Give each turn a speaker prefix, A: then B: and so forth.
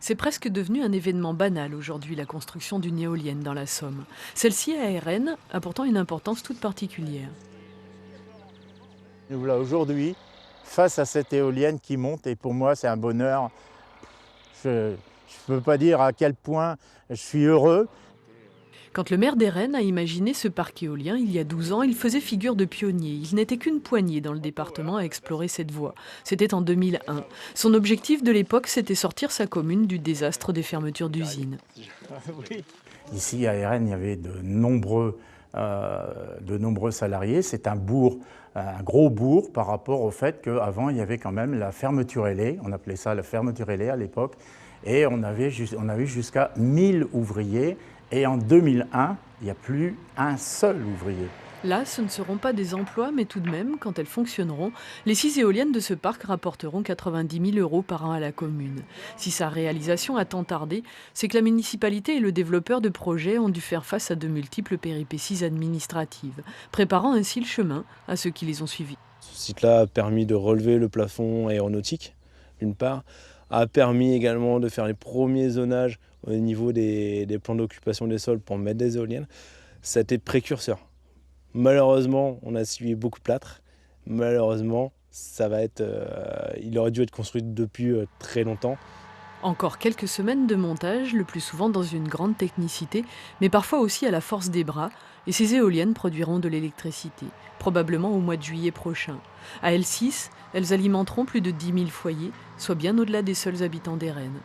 A: C'est presque devenu un événement banal aujourd'hui, la construction d'une éolienne dans la Somme. Celle-ci, à RN, a pourtant une importance toute particulière.
B: Nous voilà aujourd'hui face à cette éolienne qui monte et pour moi c'est un bonheur. Je ne peux pas dire à quel point je suis heureux.
A: Quand le maire d'Airaines a imaginé ce parc éolien il y a 12 ans, il faisait figure de pionnier. Il n'était qu'une poignée dans le département à explorer cette voie. C'était en 2001. Son objectif de l'époque, c'était sortir sa commune du désastre des fermetures d'usines.
B: Ici à Airaines, il y avait de nombreux salariés. C'est un bourg, un gros bourg par rapport au fait qu'avant il y avait quand même la fermeture ailée. On appelait ça la fermeture ailée à l'époque. Et on avait jusqu'à 1000 ouvriers. Et en 2001, il n'y a plus un seul ouvrier.
A: Là, ce ne seront pas des emplois, mais tout de même, quand elles fonctionneront, les 6 éoliennes de ce parc rapporteront 90 000 € par an à la commune. Si sa réalisation a tant tardé, c'est que la municipalité et le développeur de projet ont dû faire face à de multiples péripéties administratives, préparant ainsi le chemin à ceux qui les ont suivis.
C: Ce site-là a permis de relever le plafond aéronautique, d'une part, a permis également de faire les premiers zonages au niveau des plans d'occupation des sols pour mettre des éoliennes. Ça a été précurseur. Malheureusement, on a suivi beaucoup de plâtre. Malheureusement, il aurait dû être construit depuis très longtemps.
A: Encore quelques semaines de montage, le plus souvent dans une grande technicité, mais parfois aussi à la force des bras, et ces éoliennes produiront de l'électricité, probablement au mois de juillet prochain. À L6, elles alimenteront plus de 10 000 foyers, soit bien au-delà des seuls habitants d'Airaines.